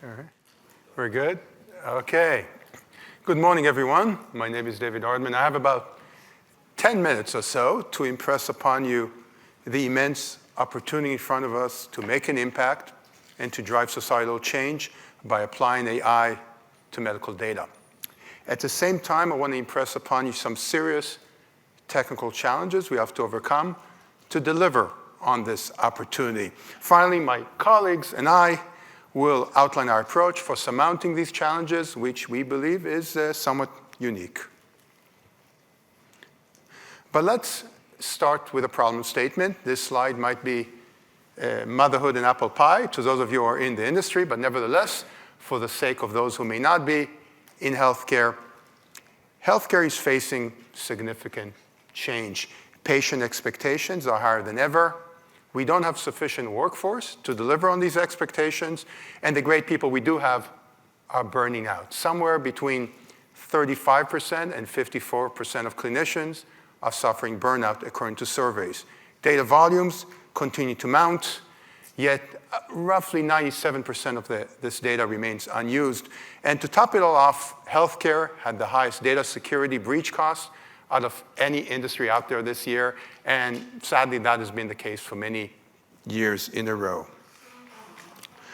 All right. We're good? Okay. Good morning, everyone. My name is 𝗦𝗽𝗲𝗸𝗁. I have about 10 minutes or so to impress upon you the immense opportunity in front of us to make an impact and to drive societal change by applying AI to medical data. At the same time, I want to impress upon you some serious technical challenges we have to overcome to deliver on this opportunity. Finally, my colleagues and I will outline our approach for surmounting these challenges, which we believe is somewhat unique. But let's start with a problem statement. This slide might be motherhood and apple pie to those of you who are in the industry, but nevertheless, for the sake of those who may not be in healthcare, healthcare is facing significant change. Patient expectations are higher than ever. We don't have sufficient workforce to deliver on these expectations, and the great people we do have are burning out. Somewhere between 35% and 54% of clinicians are suffering burnout, according to surveys. Data volumes continue to mount, yet roughly 97% of this data remains unused. And to top it all off, healthcare had the highest data security breach costs out of any industry out there this year, and sadly, that has been the case for many years in a row.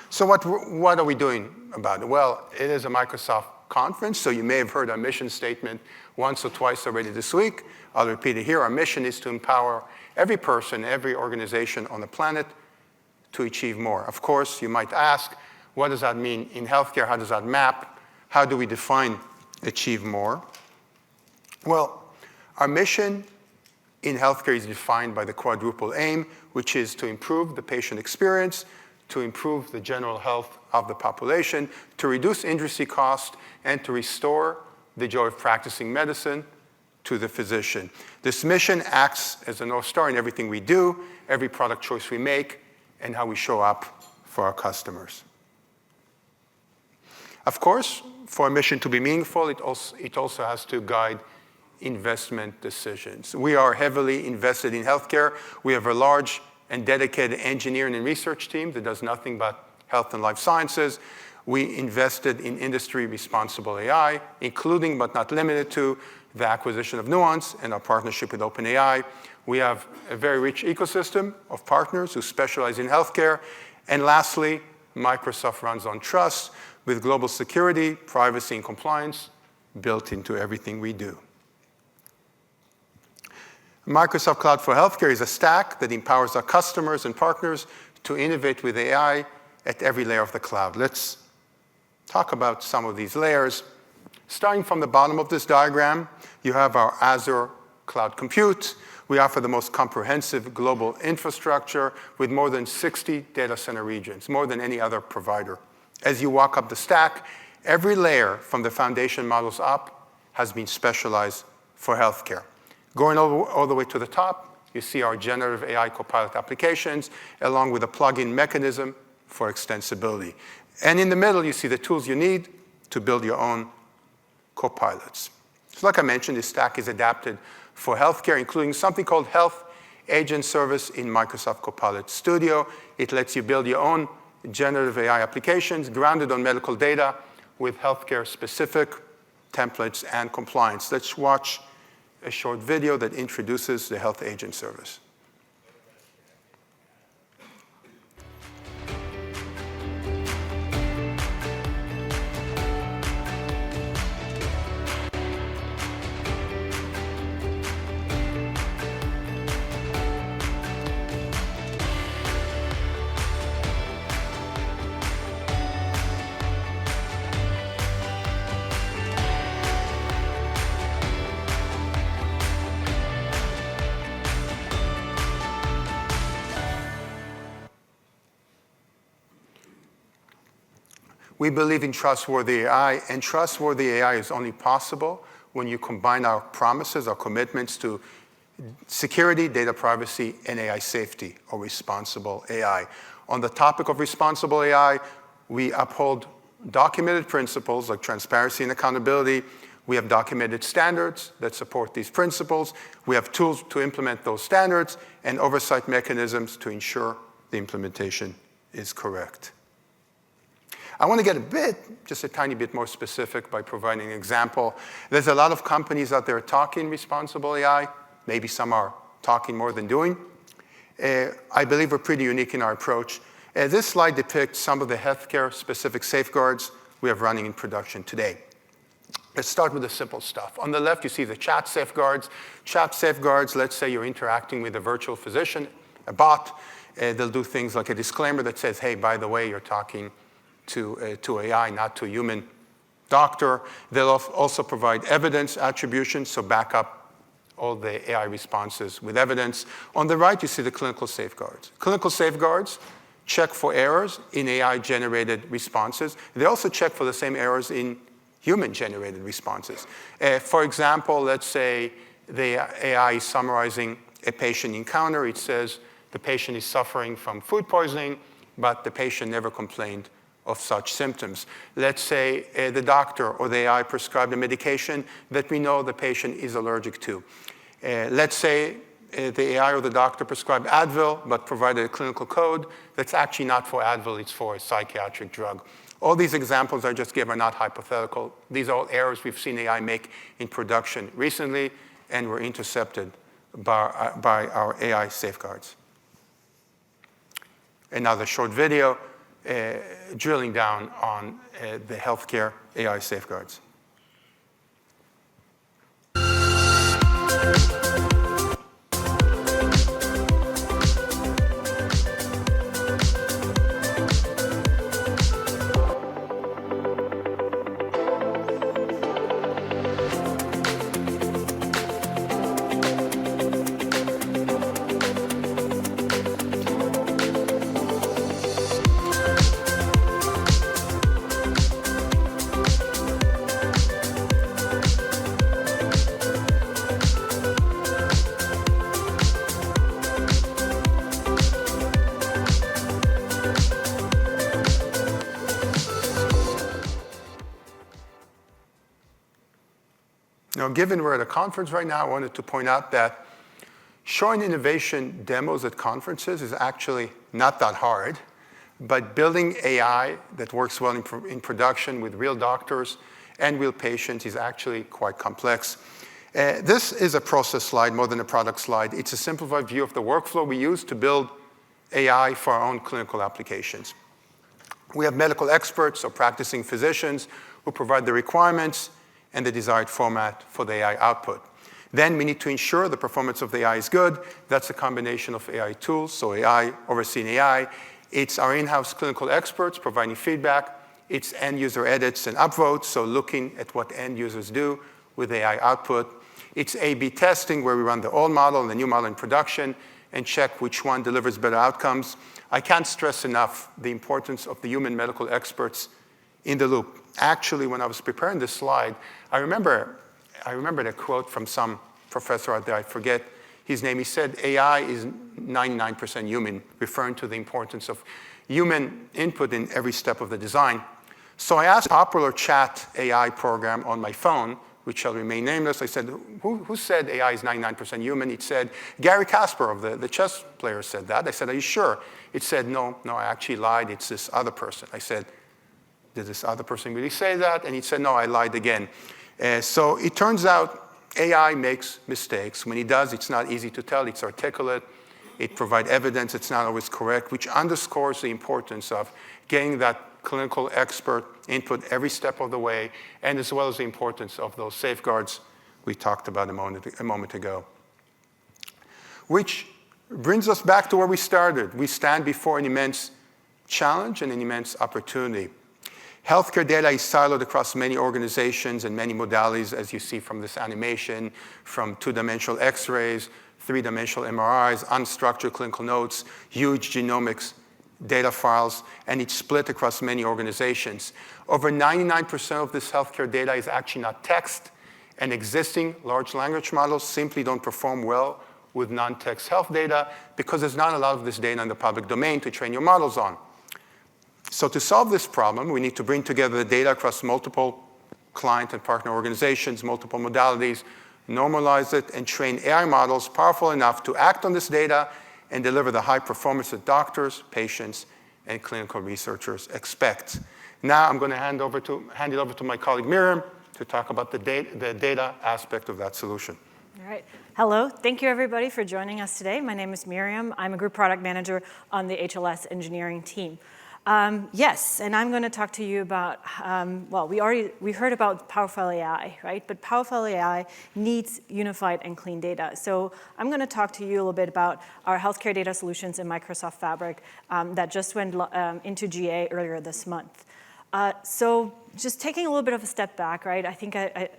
So what are we doing about it? Well, it is a Microsoft conference, so you may have heard our mission statement once or twice already this week. I'll repeat it here. Our mission is to empower every person, every organization on the planet to achieve more. Of course, you might ask, what does that mean in healthcare? How does that map? How do we define achieve more? Well, our mission in healthcare is defined by the quadruple aim, which is to improve the patient experience, to improve the general health of the population, to reduce industry cost, and to restore the joy of practicing medicine to the physician. This mission acts as a North Star in everything we do, every product choice we make, and how we show up for our customers. Of course, for a mission to be meaningful, it also has to guide investment decisions. We are heavily invested in healthcare. We have a large and dedicated engineering and research team that does nothing but health and life sciences. We invested in industry-responsible AI, including but not limited to the acquisition of Nuance and our partnership with OpenAI. We have a very rich ecosystem of partners who specialize in healthcare. And lastly, Microsoft runs on trust with global security, privacy, and compliance built into everything we do. Microsoft Cloud for Healthcare is a stack that empowers our customers and partners to innovate with AI at every layer of the cloud. Let's talk about some of these layers. Starting from the bottom of this diagram, you have our Azure Cloud Compute. We offer the most comprehensive global infrastructure with more than 60 data center regions, more than any other provider. As you walk up the stack, every layer from the foundation models up has been specialized for healthcare. Going all the way to the top, you see our generative AI Copilot applications, along with a plugin mechanism for extensibility. And in the middle, you see the tools you need to build your own copilots. So like I mentioned, this stack is adapted for healthcare, including something called Health Agent Service in Microsoft Copilot Studio. It lets you build your own generative AI applications grounded on medical data with healthcare-specific templates and compliance. Let's watch a short video that introduces the Health Agent Service. We believe in trustworthy AI, and trustworthy AI is only possible when you combine our promises, our commitments to security, data privacy, and AI safety, or responsible AI. On the topic of responsible AI, we uphold documented principles like transparency and accountability. We have documented standards that support these principles. We have tools to implement those standards and oversight mechanisms to ensure the implementation is correct. I want to get just a tiny bit more specific by providing an example. There's a lot of companies out there talking responsible AI. Maybe some are talking more than doing. I believe we're pretty unique in our approach. This slide depicts some of the healthcare-specific safeguards we have running in production today. Let's start with the simple stuff. On the left, you see the chat safeguards. Chat safeguards, let's say you're interacting with a virtual physician, a bot. They'll do things like a disclaimer that says, hey, by the way, you're talking to AI, not to a human doctor. They'll also provide evidence attribution, so back up all the AI responses with evidence. On the right, you see the clinical safeguards. Clinical safeguards check for errors in AI-generated responses. They also check for the same errors in human-generated responses. For example, let's say the AI is summarizing a patient encounter. It says the patient is suffering from food poisoning, but the patient never complained of such symptoms. Let's say the doctor or the AI prescribed a medication that we know the patient is allergic to. Let's say the AI or the doctor prescribed Advil, but provided a clinical code that's actually not for Advil, it's for a psychiatric drug. All these examples I just gave are not hypothetical. These are all errors we've seen AI make in production recently, and were intercepted by our AI safeguards. Another short video drilling down on the healthcare AI safeguards. Now, given we're at a conference right now, I wanted to point out that showing innovation demos at conferences is actually not that hard, but building AI that works well in production with real doctors and real patients is actually quite complex. This is a process slide more than a product slide. It's a simplified view of the workflow we use to build AI for our own clinical applications. We have medical experts or practicing physicians who provide the requirements and the desired format for the AI output. Then we need to ensure the performance of the AI is good. That's a combination of AI tools, so AI, overseeing AI. It's our in-house clinical experts providing feedback. It's end-user edits and upvotes, so looking at what end users do with AI output. It's A/B testing, where we run the old model and the new model in production and check which one delivers better outcomes. I can't stress enough the importance of the human medical experts in the loop. Actually, when I was preparing this slide, I remembered a quote from some professor out there, I forget his name. He said, AI is 99% human, referring to the importance of human input in every step of the design. So I asked a popular chat AI program on my phone, which shall remain nameless. I said, who said AI is 99% human? It said, Garry Kasparov, the chess player, said that. I said, are you sure? It said, no, I actually lied. It's this other person. I said, did this other person really say that? And he said, no, I lied again. So it turns out AI makes mistakes. When it does, it's not easy to tell. It's articulate. It provides evidence. It's not always correct, which underscores the importance of getting that clinical expert input every step of the way, and as well as the importance of those safeguards we talked about a moment ago. Which brings us back to where we started. We stand before an immense challenge and an immense opportunity. Healthcare data is siloed across many organizations and many modalities, as you see from this animation, from two-dimensional X-rays, three-dimensional MRIs, unstructured clinical notes, huge genomics data files, and it's split across many organizations. Over 99% of this healthcare data is actually not text, and existing large language models simply don't perform well with non-text health data because there's not a lot of this data in the public domain to train your models on. So to solve this problem, we need to bring together the data across multiple client and partner organizations, multiple modalities, normalize it, and train AI models powerful enough to act on this data and deliver the high performance that doctors, patients, and clinical researchers expect. Now I'm going to hand it over to my colleague Miriam to talk about the data aspect of that solution. All right. Hello. Thank you, everybody, for joining us today. My name is Miriam. I'm a group product manager on the HLS engineering team. Yes, and I'm going to talk to you about, well, we heard about Powerful AI, right? But Powerful AI needs unified and clean data. So I'm going to talk to you a little bit about our healthcare data solutions in Microsoft Fabric that just went into GA earlier this month. So just taking a little bit of a step back, right? I think,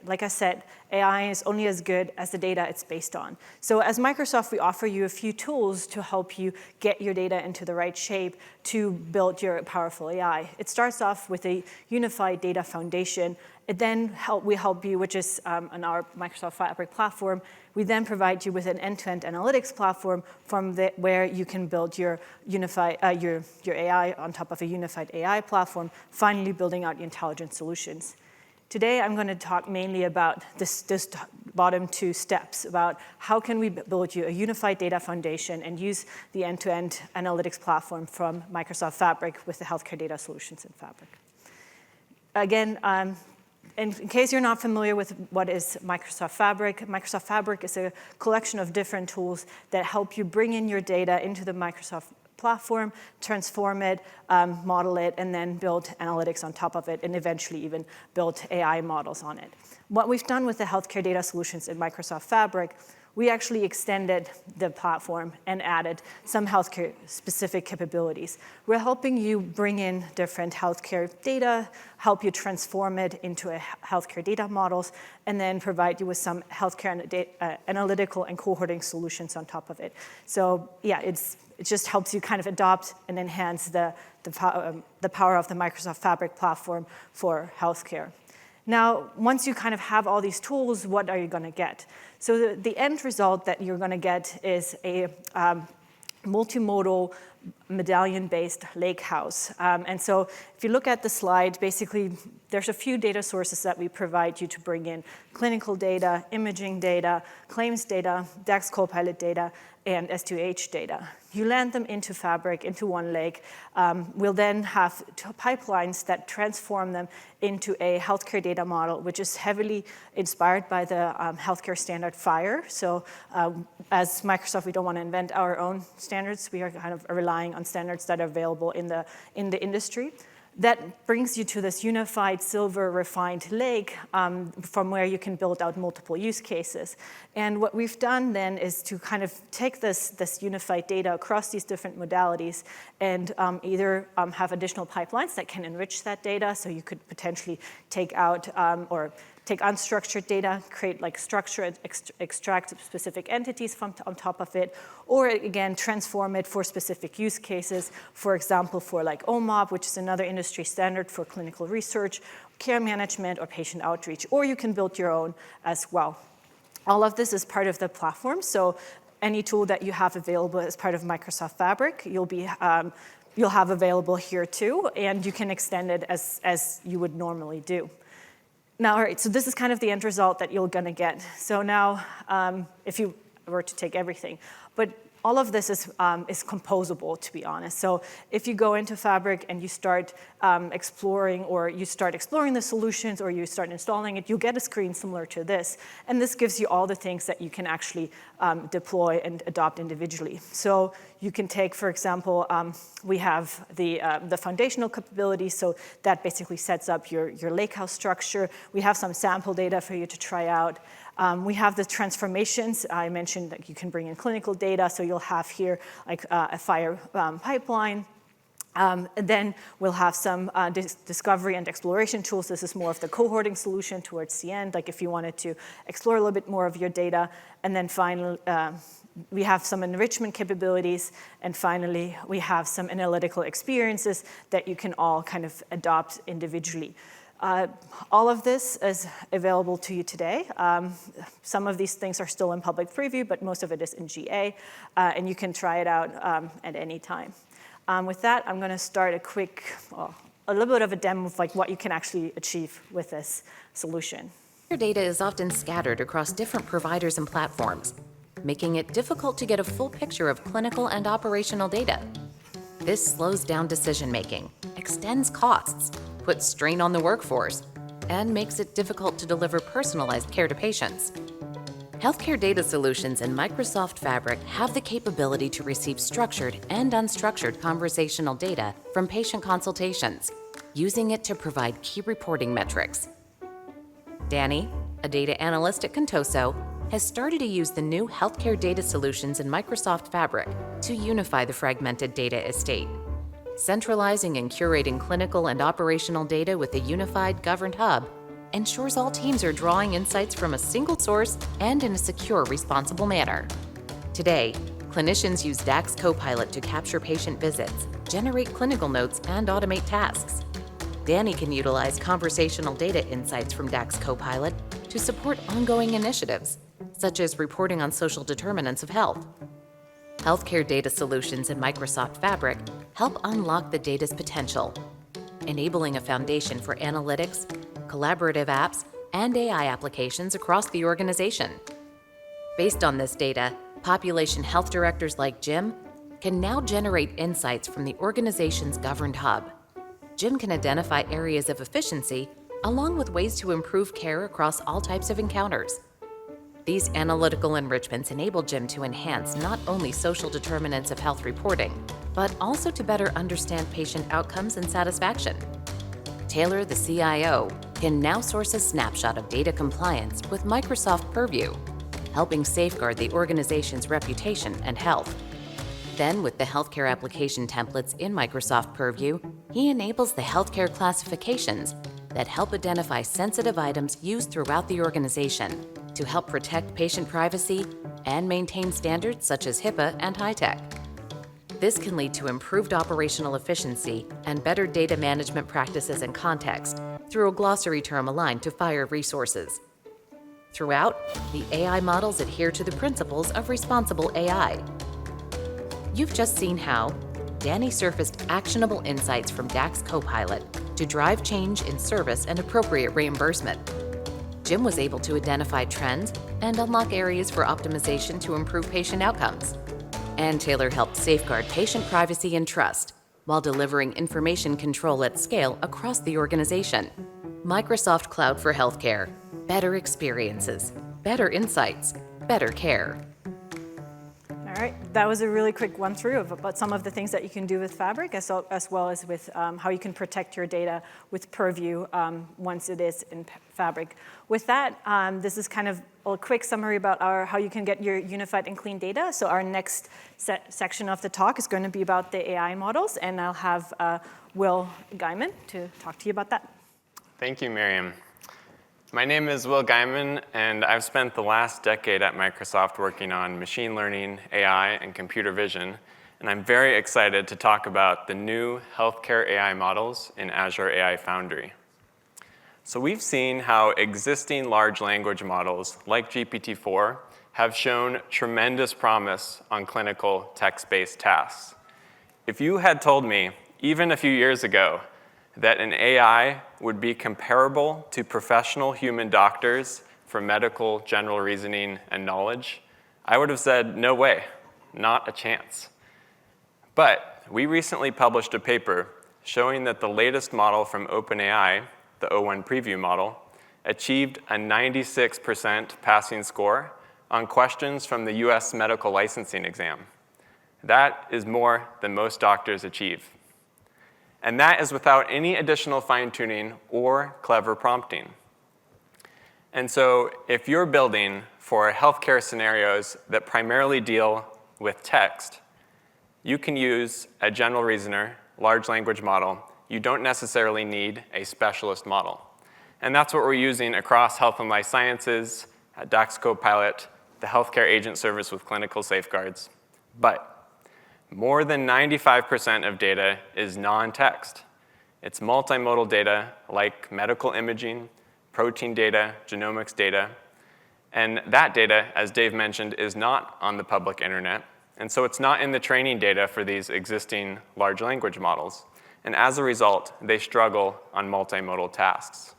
like I said, AI is only as good as the data it's based on. So as Microsoft, we offer you a few tools to help you get your data into the right shape to build your powerful AI. It starts off with a unified data foundation. It then we help you, which is on our Microsoft Fabric platform. We then provide you with an end-to-end analytics platform where you can build your your AI on top of a unified AI platform, finally building out your intelligent solutions. Today, I'm going to talk mainly about this bottom two steps, about how can we build you a unified data foundation and use the end-to-end analytics platform from Microsoft Fabric with the healthcare data solutions in Fabric. Again, in case you're not familiar with what is Microsoft Fabric is a collection of different tools that help you bring in your data into the Microsoft platform, transform it, model it, and then build analytics on top of it, and eventually even build AI models on it. What we've done with the healthcare data solutions in Microsoft Fabric, we actually extended the platform and added some healthcare-specific capabilities. We're helping you bring in different healthcare data, help you transform it into healthcare data models, and then provide you with some healthcare analytical and cohorting solutions on top of it. So yeah, it just helps you kind of adopt and enhance the power of the Microsoft Fabric platform for healthcare. Now, once you kind of have all these tools, what are you going to get? So the end result that you're going to get is a multimodal medallion-based lakehouse. And so if you look at the slide, basically, there's a few data sources that we provide you to bring in: clinical data, imaging data, claims data, DAX Copilot data, and S2H data. You land them into Fabric, into one lake. We'll then have pipelines that transform them into a healthcare data model, which is heavily inspired by the healthcare standard FHIR. So as Microsoft, we don't want to invent our own standards. We are kind of relying on standards that are available in the industry. That brings you to this unified silver refined lake from where you can build out multiple use cases. And what we've done then is to kind of take this unified data across these different modalities and either have additional pipelines that can enrich that data. So you could potentially take out or take unstructured data, create like structure, extract specific entities on top of it, or again, transform it for specific use cases. For example, for like 𝗬𝗲𝘀𝗀𝗶, which is another industry standard for clinical research, care management, or patient outreach, or you can build your own as well. All of this is part of the platform. So any tool that you have available as part of Microsoft Fabric, you'll have available here too, and you can extend it as you would normally do. Now, all right, so this is kind of the end result that you're going to get. So now, if you were to take everything, but all of this is composable, to be honest. So if you go into Fabric and you start exploring the solutions, or you start installing it, you'll get a screen similar to this. And this gives you all the things that you can actually deploy and adopt individually. So you can take, for example, we have the foundational capabilities. So that basically sets up your lakehouse structure. We have some sample data for you to try out. We have the transformations. I mentioned that you can bring in clinical data, so you'll have here like a FHIR pipeline. And then we'll have some discovery and exploration tools. This is more of the cohorting solution towards the end, like if you wanted to explore a little bit more of your data. And then finally, we have some enrichment capabilities. And finally, we have some analytical experiences that you can all kind of adopt individually. All of this is available to you today. Some of these things are still in public preview, but most of it is in GA, and you can try it out at any time. With that, I'm going to start a little bit of a demo of like what you can actually achieve with this solution. Your data is often scattered across different providers and platforms, making it difficult to get a full picture of clinical and operational data. This slows down decision-making, extends costs, puts strain on the workforce, and makes it difficult to deliver personalized care to patients. Healthcare data solutions in Microsoft Fabric have the capability to receive structured and unstructured conversational data from patient consultations, using it to provide key reporting metrics. Danny, a data analyst at Contoso, has started to use the new healthcare data solutions in Microsoft Fabric to unify the fragmented data estate. Centralizing and curating clinical and operational data with a unified, governed hub ensures all teams are drawing insights from a single source and in a secure, responsible manner. Today, clinicians use DAX Copilot to capture patient visits, generate clinical notes, and automate tasks. Danny can utilize conversational data insights from DAX Copilot to support ongoing initiatives, such as reporting on social determinants of health. Healthcare data solutions in Microsoft Fabric help unlock the data's potential, enabling a foundation for analytics, collaborative apps, and AI applications across the organization. Based on this data, population health directors like Jim can now generate insights from the organization's governed hub. Jim can identify areas of efficiency along with ways to improve care across all types of encounters. These analytical enrichments enable Jim to enhance not only social determinants of health reporting, but also to better understand patient outcomes and satisfaction. Taylor, the CIO, can now source a snapshot of data compliance with Microsoft Purview, helping safeguard the organization's reputation and health. Then, with the healthcare application templates in Microsoft Purview, he enables the healthcare classifications that help identify sensitive items used throughout the organization to help protect patient privacy and maintain standards such as HIPAA and HITECH. This can lead to improved operational efficiency and better data management practices and context through a glossary term aligned to FHIR resources. Throughout, the AI models adhere to the principles of responsible AI. You've just seen how Danny surfaced actionable insights from DAX Copilot to drive change in service and appropriate reimbursement. Jim was able to identify trends and unlock areas for optimization to improve patient outcomes. And Taylor helped safeguard patient privacy and trust while delivering information control at scale across the organization. Microsoft Cloud for Healthcare. Better experiences, better insights, better care. All right, that was a really quick run-through about some of the things that you can do with Fabric, as well as with how you can protect your data with Purview once it is in Fabric. With that, this is kind of a quick summary about how you can get your unified and clean data. So our next section of the talk is going to be about the AI models, and I'll have 𝗦𝗽𝗲𝗀𝗍𝗻 to talk to you about that. Thank you, Miriam. My name is 𝗦𝗽𝗲𝗀𝗀𝗻, and I've spent the last decade at Microsoft working on machine learning, AI, and computer vision. And I'm very excited to talk about the new healthcare AI models in Azure AI Foundry. So we've seen how existing large language models like GPT-4 have shown tremendous promise on clinical text-based tasks. If you had told me, even a few years ago, that an AI would be comparable to professional human doctors for medical general reasoning and knowledge, I would have said, no way, not a chance. But we recently published a paper showing that the latest model from OpenAI, the O1 preview model, achieved a 96% passing score on questions from the US medical licensing exam. That is more than most doctors achieve. And that is without any additional fine-tuning or clever prompting. And so if you're building for healthcare scenarios that primarily deal with text, you can use a general reasoner, large language model. You don't necessarily need a specialist model. And that's what we're using across health and life sciences, DAX Copilot, the healthcare agent service with clinical safeguards. But more than 95% of data is non-text. It's multimodal data like medical imaging, protein data, genomics data. And that data, as Dave mentioned, is not on the public internet. And so it's not in the training data for these existing large language models. And as a result, they struggle on multimodal tasks.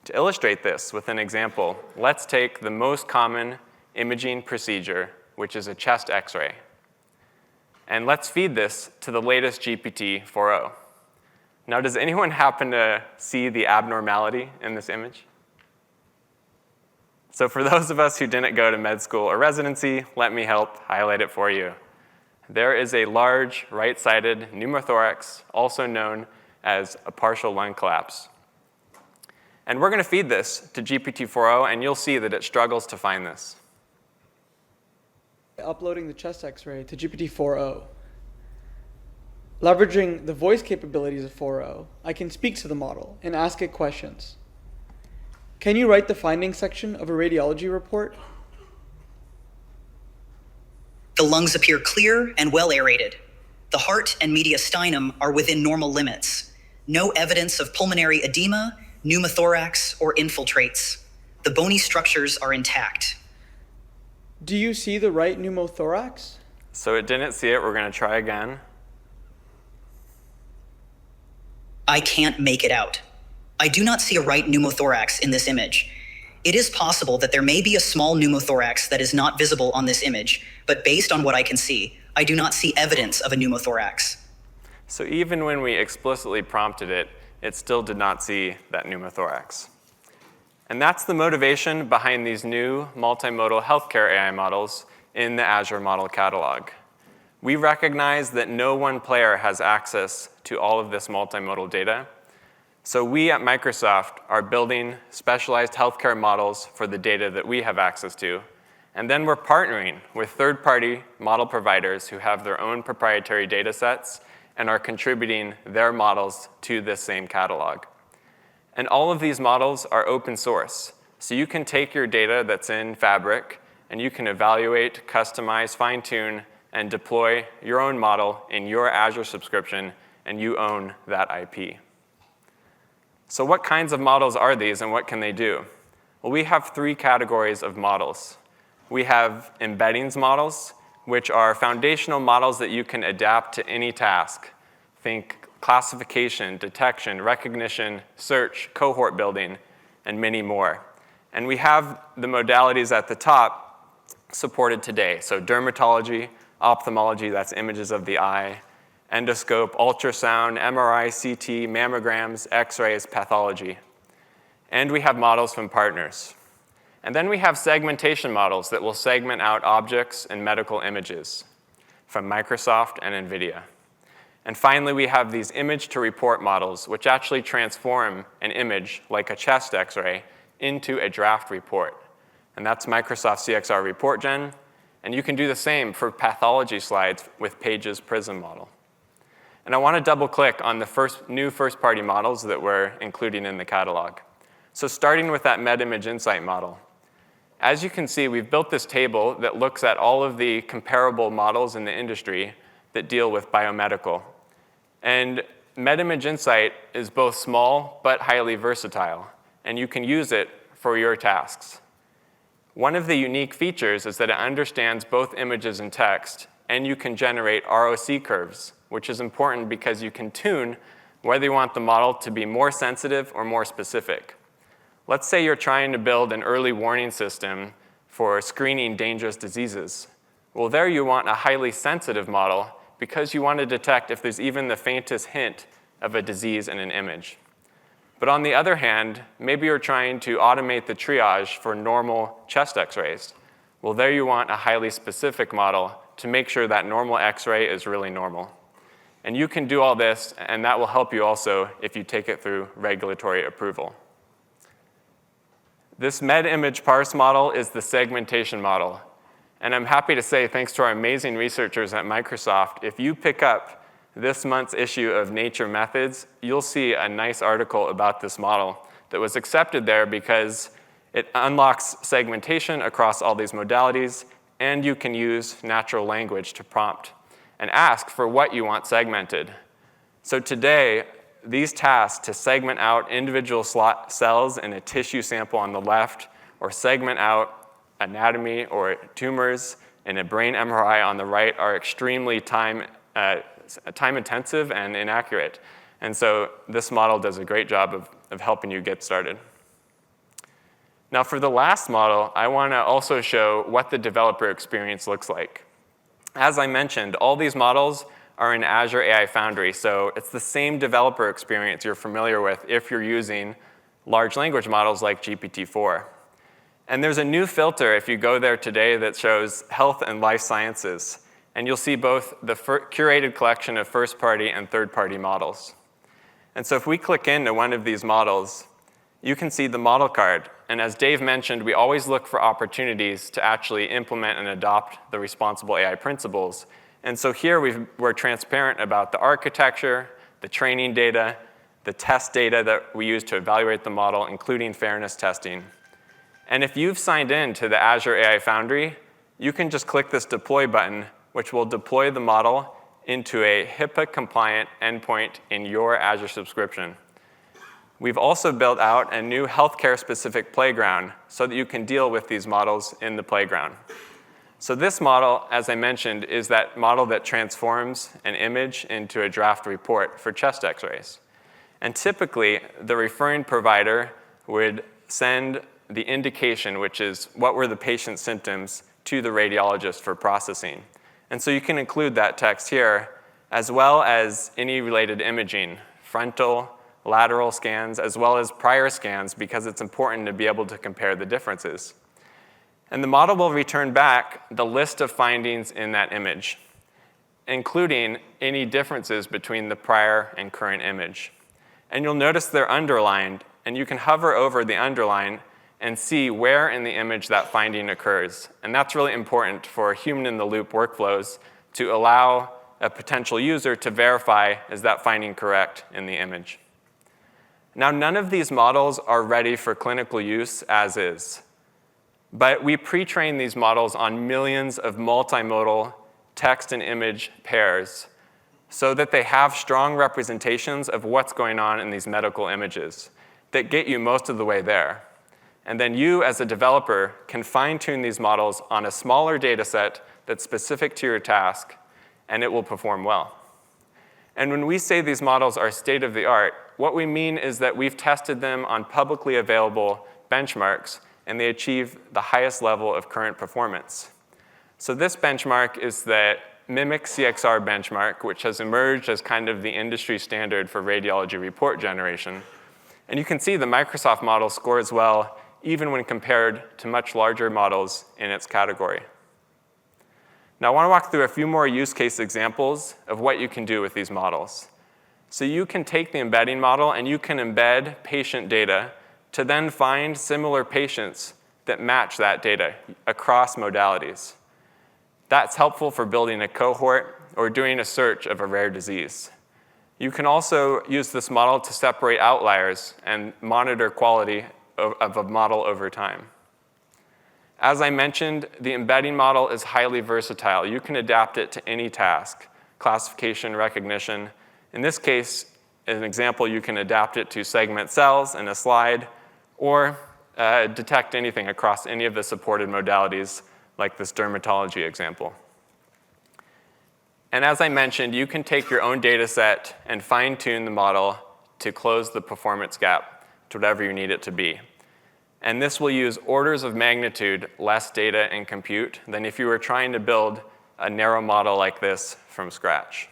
To illustrate this with an example, let's take the most common imaging procedure, which is a chest X-ray. And let's feed this to the latest GPT-4o. Now, does anyone happen to see the abnormality in this image? So for those of us who didn't go to med school or residency, let me help highlight it for you. There is a large right-sided pneumothorax, also known as a partial lung collapse. And we're going to feed this to GPT-4o, and you'll see that it struggles to find this. Uploading the chest X-ray to GPT-4o. Leveraging the voice capabilities of 4o, I can speak to the model and ask it questions. Can you write the findings section of a radiology report? The lungs appear clear and well aerated. The heart and mediastinum are within normal limits. No evidence of pulmonary edema, pneumothorax, or infiltrates. The bony structures are intact. Do you see the right pneumothorax? So it didn't see it. We're going to try again. I can't make it out. I do not see a right pneumothorax in this image. It is possible that there may be a small pneumothorax that is not visible on this image, but based on what I can see, I do not see evidence of a pneumothorax. So even when we explicitly prompted it, it still did not see that pneumothorax. And that's the motivation behind these new multimodal healthcare AI models in the Azure Model Catalog. We recognize that no one player has access to all of this multimodal data. So we at Microsoft are building specialized healthcare models for the data that we have access to. And then we're partnering with third-party model providers who have their own proprietary data sets and are contributing their models to this same catalog. And all of these models are open source. So you can take your data that's in Fabric, and you can evaluate, customize, fine-tune, and deploy your own model in your Azure subscription, and you own that IP. So what kinds of models are these, and what can they do? Well, we have three categories of models. We have embeddings models, which are foundational models that you can adapt to any task. Think classification, detection, recognition, search, cohort building, and many more. And we have the modalities at the top supported today. So dermatology, ophthalmology, that's images of the eye, endoscope, ultrasound, MRI, CT, mammograms, X-rays, pathology. And we have models from partners. And then we have segmentation models that will segment out objects and medical images from Microsoft and NVIDIA. And finally, we have these image-to-report models, which actually transform an image, like a chest X-ray, into a draft report. And that's Microsoft CXR Report Gen. And you can do the same for pathology slides with Page's Prism model. And I want to double-click on the new first-party models that we're including in the catalog. So starting with that MedImage Insight model. As you can see, we've built this table that looks at all of the comparable models in the industry that deal with biomedical. And MedImage Insight is both small but highly versatile, and you can use it for your tasks. One of the unique features is that it understands both images and text, and you can generate ROC curves, which is important because you can tune whether you want the model to be more sensitive or more specific. Let's say you're trying to build an early warning system for screening dangerous diseases. Well, there you want a highly sensitive model because you want to detect if there's even the faintest hint of a disease in an image. But on the other hand, maybe you're trying to automate the triage for normal chest X-rays. Well, there you want a highly specific model to make sure that normal X-ray is really normal. And you can do all this, and that will help you also if you take it through regulatory approval. This MedImage parse model is the segmentation model. And I'm happy to say, thanks to our amazing researchers at Microsoft, if you pick up this month's issue of Nature Methods, you'll see a nice article about this model that was accepted there because it unlocks segmentation across all these modalities, and you can use natural language to prompt and ask for what you want segmented. So today, these tasks to segment out individual cells in a tissue sample on the left, or segment out anatomy or tumors in a brain MRI on the right are extremely time-intensive and inaccurate. And so this model does a great job of helping you get started. Now for the last model, I want to also show what the developer experience looks like. As I mentioned, all these models are in Azure AI Foundry. So it's the same developer experience you're familiar with if you're using large language models like GPT-4. And there's a new filter if you go there today that shows health and life sciences. And you'll see both the curated collection of first-party and third-party models. And so if we click into one of these models, you can see the model card. And as Dave mentioned, we always look for opportunities to actually implement and adopt the responsible AI principles. And so here we're transparent about the architecture, the training data, the test data that we use to evaluate the model, including fairness testing. And if you've signed in to the Azure AI Foundry, you can just click this deploy button, which will deploy the model into a HIPAA-compliant endpoint in your Azure subscription. We've also built out a new healthcare-specific playground so that you can deal with these models in the playground. So this model, as I mentioned, is that model that transforms an image into a draft report for chest x-rays. And typically, the referring provider would send the indication, which is what were the patient's symptoms, to the radiologist for processing. And so you can include that text here, as well as any related imaging, frontal, lateral scans, as well as prior scans, because it's important to be able to compare the differences. And the model will return back the list of findings in that image, including any differences between the prior and current image. And you'll notice they're underlined, and you can hover over the underline and see where in the image that finding occurs. And that's really important for human-in-the-loop workflows to allow a potential user to verify, is that finding correct in the image? Now, none of these models are ready for clinical use as is. But we pre-train these models on millions of multimodal text and image pairs so that they have strong representations of what's going on in these medical images that get you most of the way there. And then you, as a developer, can fine-tune these models on a smaller data set that's specific to your task, and it will perform well. And when we say these models are state-of-the-art, what we mean is that we've tested them on publicly available benchmarks, and they achieve the highest level of current performance. So this benchmark is the Mimic CXR benchmark, which has emerged as kind of the industry standard for radiology report generation. And you can see the Microsoft model scores well, even when compared to much larger models in its category. Now, I want to walk through a few more use case examples of what you can do with these models. So you can take the embedding model, and you can embed patient data to then find similar patients that match that data across modalities. That's helpful for building a cohort or doing a search of a rare disease. You can also use this model to separate outliers and monitor quality of a model over time. As I mentioned, the embedding model is highly versatile. You can adapt it to any task, classification, recognition. In this case, as an example, you can adapt it to segment cells in a slide or detect anything across any of the supported modalities, like this dermatology example. And as I mentioned, you can take your own data set and fine-tune the model to close the performance gap to whatever you need it to be. And this will use orders of magnitude less data and compute than if you were trying to build a narrow model like this from scratch.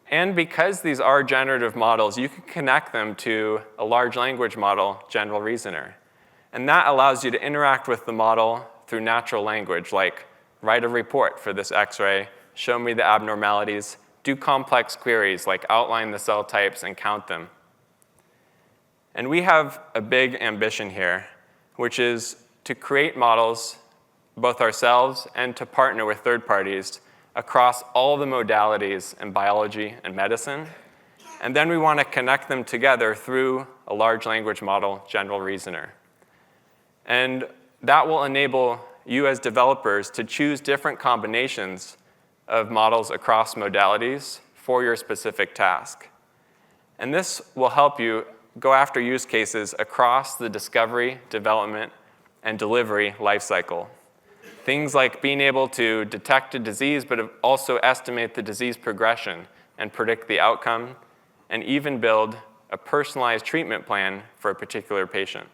And because these are generative models, you can connect them to a large language model general reasoner. And that allows you to interact with the model through natural language, like write a report for this X-ray, show me the abnormalities, do complex queries like outline the cell types and count them. And we have a big ambition here, which is to create models, both ourselves and to partner with third parties, across all the modalities in biology and medicine. And then we want to connect them together through a large language model general reasoner. And that will enable you as developers to choose different combinations of models across modalities for your specific task. And this will help you go after use cases across the discovery, development, and delivery lifecycle. Things like being able to detect a disease, but also estimate the disease progression and predict the outcome, and even build a personalized treatment plan for a particular patient.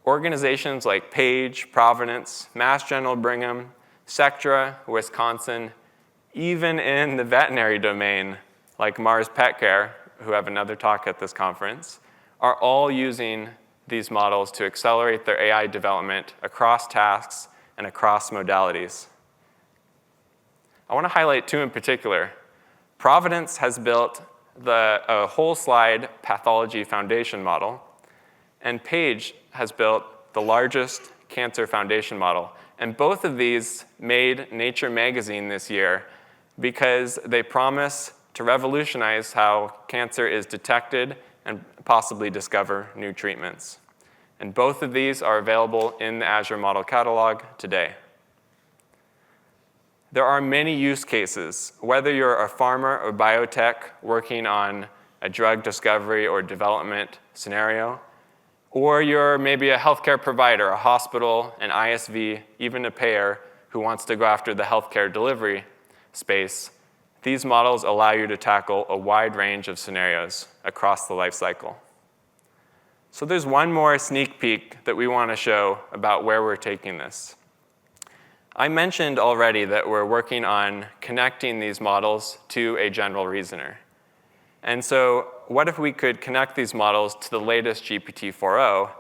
organizations like Page, Providence, Mass General Brigham, Sectra, Wisconsin, even in the veterinary domain, like Mars Pet Care, who have another talk at this conference, are all using these models to accelerate their AI development across tasks and across modalities. I want to highlight two in particular. Providence has built a whole slide pathology foundation model, and Page has built the largest cancer foundation model. And both of these made Nature magazine this year because they promise to revolutionize how cancer is detected and possibly discover new treatments. And both of these are available in the Azure Model Catalog today. There are many use cases, whether you're a pharma or biotech working on a drug discovery or development scenario, or you're maybe a healthcare provider, a hospital, an ISV, even a payer who wants to go after the healthcare delivery space. These models allow you to tackle a wide range of scenarios across the life cycle. So there's one more sneak peek that we want to show about where we're taking this. I mentioned already that we're working on connecting these models to a general reasoner. And so what if we could connect these models to the latest GPT-4o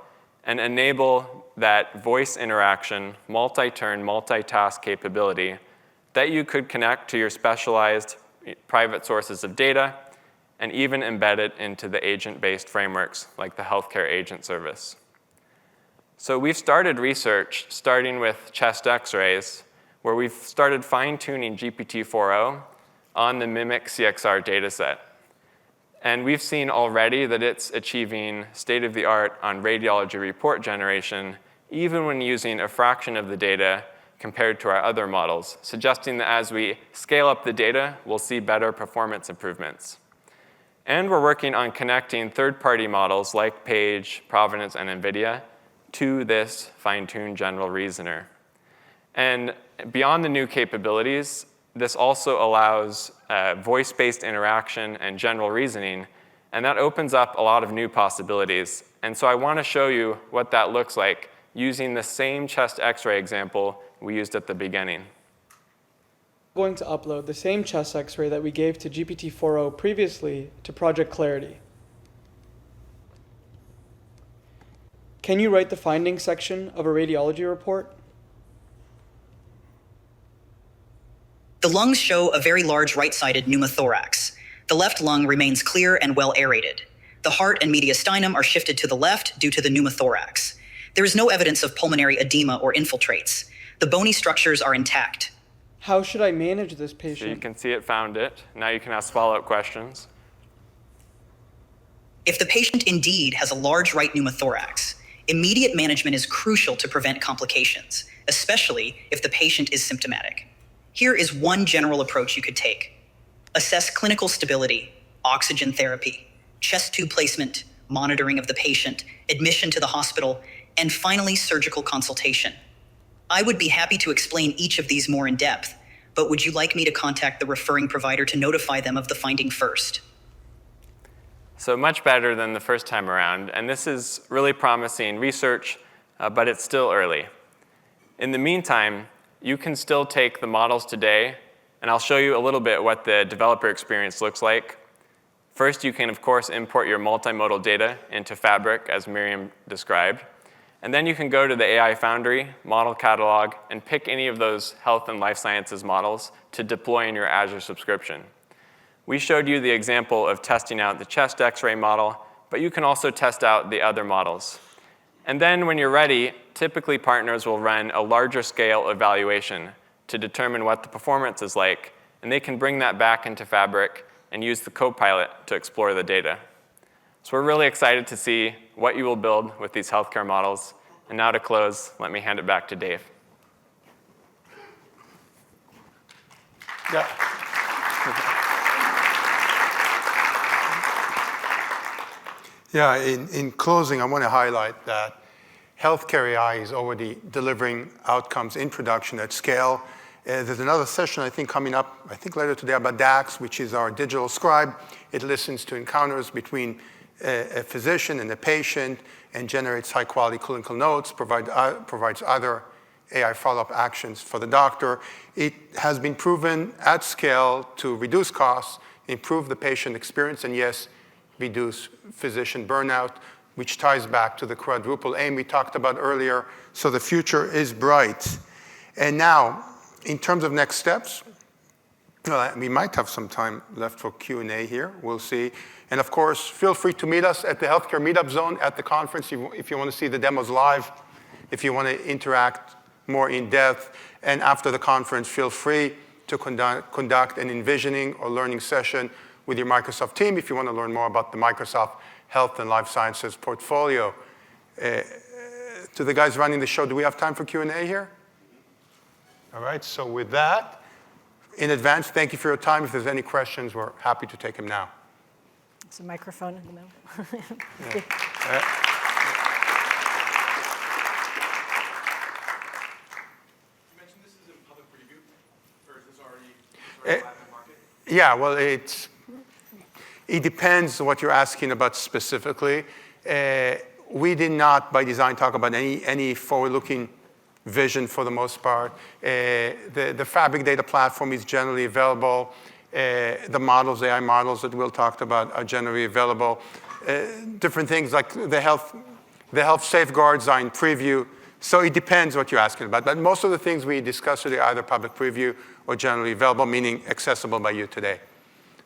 and enable that voice interaction, multi-turn, multitask capability that you could connect to your specialized private sources of data and even embed it into the agent-based frameworks like the Healthcare Agent Service. So we've started research, starting with chest x-rays, where we've started fine-tuning GPT-4o on the Mimic CXR dataset. And we've seen already that it's achieving state-of-the-art on radiology report generation, even when using a fraction of the data compared to our other models, suggesting that as we scale up the data, we'll see better performance improvements. And we're working on connecting third-party models like Page, Providence, and NVIDIA to this fine-tuned general reasoner. And beyond the new capabilities, this also allows voice-based interaction and general reasoning, and that opens up a lot of new possibilities. And so I want to show you what that looks like using the same chest x-ray example we used at the beginning. I'm going to upload the same chest x-ray that we gave to GPT-4o previously to Project Clarity. Can you write the findings section of a radiology report? The lungs show a very large right-sided pneumothorax. The left lung remains clear and well aerated. The heart and mediastinum are shifted to the left due to the pneumothorax. There is no evidence of pulmonary edema or infiltrates. The bony structures are intact. How should I manage this patient? So you can see it found it. Now you can ask follow-up questions. If the patient indeed has a large right pneumothorax, immediate management is crucial to prevent complications, especially if the patient is symptomatic. Here is one general approach you could take. Assess clinical stability, oxygen therapy, chest tube placement, monitoring of the patient, admission to the hospital, and finally surgical consultation. I would be happy to explain each of these more in depth, but would you like me to contact the referring provider to notify them of the finding first? So much better than the first time around, and this is really promising research, but it's still early. In the meantime, you can still take the models today, and I'll show you a little bit what the developer experience looks like. First, you can, of course, import your multimodal data into Fabric, as Miriam described. And then you can go to the AI Foundry, Model Catalog, and pick any of those health and life sciences models to deploy in your Azure subscription. We showed you the example of testing out the chest x-ray model, but you can also test out the other models. And then when you're ready, typically partners will run a larger scale evaluation to determine what the performance is like, and they can bring that back into Fabric and use the Copilot to explore the data. So we're really excited to see what you will build with these healthcare models. And now to close, let me hand it back to Dave. Yeah. Yeah, in closing, I want to highlight that healthcare AI is already delivering outcomes in production at scale. There's another session, I think, coming up, I think later today, about DAX, which is our digital scribe. It listens to encounters between a physician and a patient and generates high-quality clinical notes, provides other AI follow-up actions for the doctor. It has been proven at scale to reduce costs, improve the patient experience, and yes, reduce physician burnout, which ties back to the quadruple aim we talked about earlier. So the future is bright. And now, in terms of next steps, we might have some time left for Q&A here. We'll see. And of course, feel free to meet us at the Healthcare Meetup Zone at the conference if you want to see the demos live, if you want to interact more in depth. And after the conference, feel free to conduct an envisioning or learning session with your Microsoft team if you want to learn more about the Microsoft Health and Life Sciences portfolio. To the guys running the show, do we have time for Q&A here? All right, so with that, in advance, thank you for your time. If there's any questions, we're happy to take them now. There's a microphone in the middle. Yeah. Yeah, well, it depends what you're asking about specifically. We did not, by design, talk about any forward-looking vision for the most part. The Fabric data platform is generally available. The models, AI models that Will talked about, are generally available. Different things like the health safeguards are in preview. So it depends what you're asking about. But most of the things we discussed today are either public preview or generally available, meaning accessible by you today.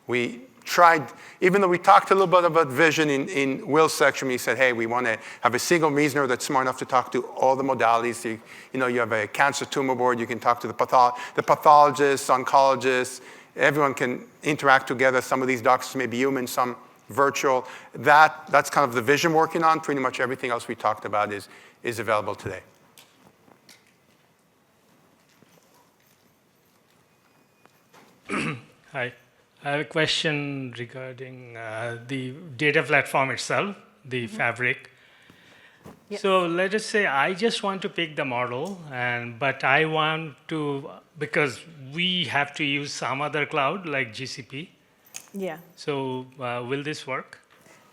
We tried, even though we talked a little bit about vision in Will's section, he said, hey, we want to have a single reasoner that's smart enough to talk to all the modalities. You have a cancer tumor board, you can talk to the pathologists, oncologists, everyone can interact together. Some of these doctors may be human, some virtual. That's kind of the vision working on. Pretty much everything else we talked about is available today. Hi. I have a question regarding the data platform itself, the Fabric. Yes. So let us say I just want to pick the model, but I want to, because we have to use some other cloud like GCP. Yeah. So will this work?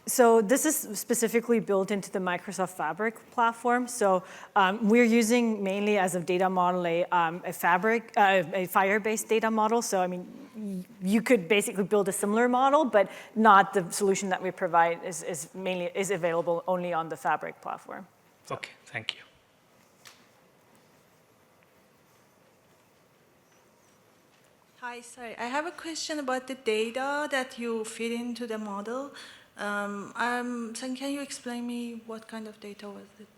So this is specifically built into the Microsoft Fabric platform. So we're using mainly as a data model a Fire-based data model. So I mean, you could basically build a similar model, but not the solution that we provide is available only on the Fabric platform. So. Okay, thank you. Hi, sorry. I have a question about the data that you feed into the model. So can you explain me what kind of data was it?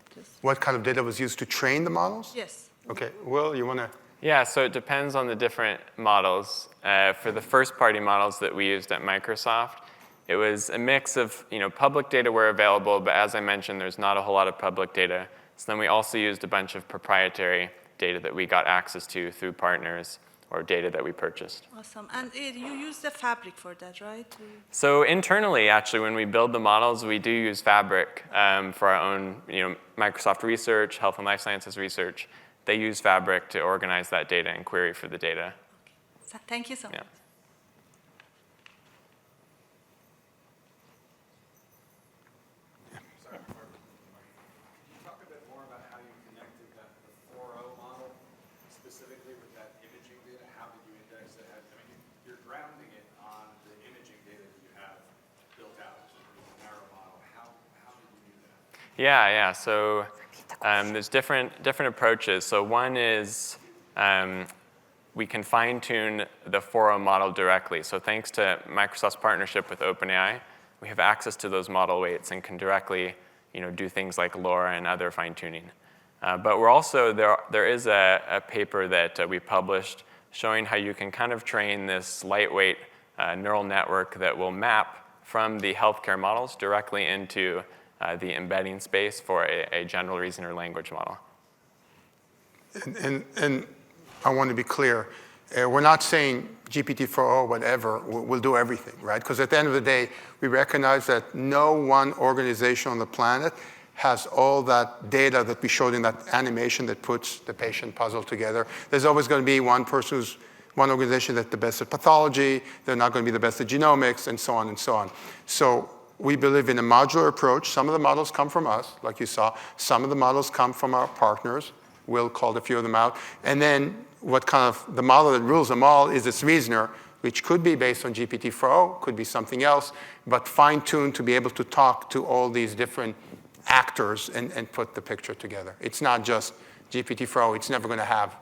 What kind of data was used to train the models? Yes. Okay, Will, you want to? Yeah, so it depends on the different models. For the first-party models that we used at Microsoft, it was a mix of public data were available, but as I mentioned, there's not a whole lot of public data. So then we also used a bunch of proprietary data that we got access to through partners or data that we purchased. Awesome. And you use the Fabric for that, right? So internally, actually, when we build the models, we do use Fabric for our own Microsoft research, health and life sciences research. They use Fabric to organize that data and query for the data. Okay. So thank you so much. Sorry, can you talk a bit more about how you connected the 4.0 model specifically with that imaging data? How did you index it? I mean, you're grounding it on the imaging data that you have built out as a narrow model. How did you do that? Yeah. So there's different approaches. So one is we can fine-tune the 4.0 model directly. So thanks to Microsoft's partnership with OpenAI, we have access to those model weights and can directly do things like LoRa and other fine-tuning. But we're also, there is a paper that we published showing how you can kind of train this lightweight neural network that will map from the healthcare models directly into the embedding space for a general reasoner language model. And I want to be clear. We're not saying GPT-4o, whatever, will do everything, right? Because at the end of the day, we recognize that no one organization on the planet has all that data that we showed in that animation that puts the patient puzzle together. There's always going to be one organization that's the best at pathology. They're not going to be the best at genomics, and so on and so on. So we believe in a modular approach. Some of the models come from us, like you saw. Some of the models come from our partners. Will called a few of them out. And then what kind of, the model that rules them all is this reasoner, which could be based on GPT-4o, could be something else, but fine-tuned to be able to talk to all these different actors and put the picture together. It's not just GPT-4o. It's never going to have,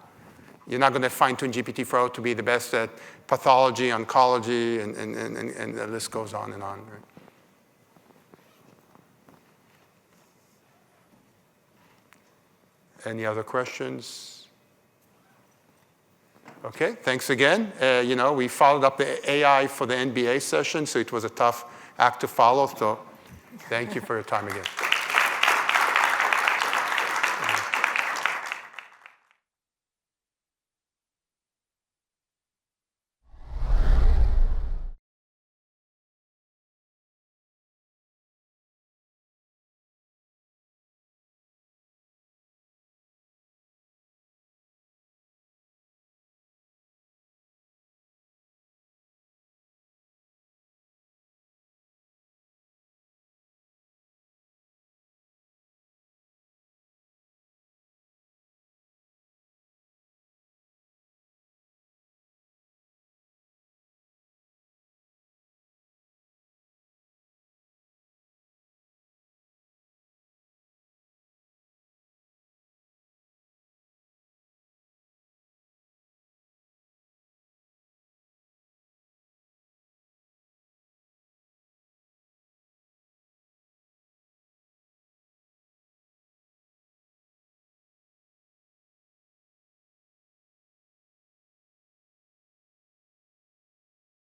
you're not going to fine-tune GPT-4o to be the best at pathology, oncology, and the list goes on and on. Right? Any other questions? Okay, thanks again. We followed up the AI for the NBA session, so it was a tough act to follow. So thank you for your time again.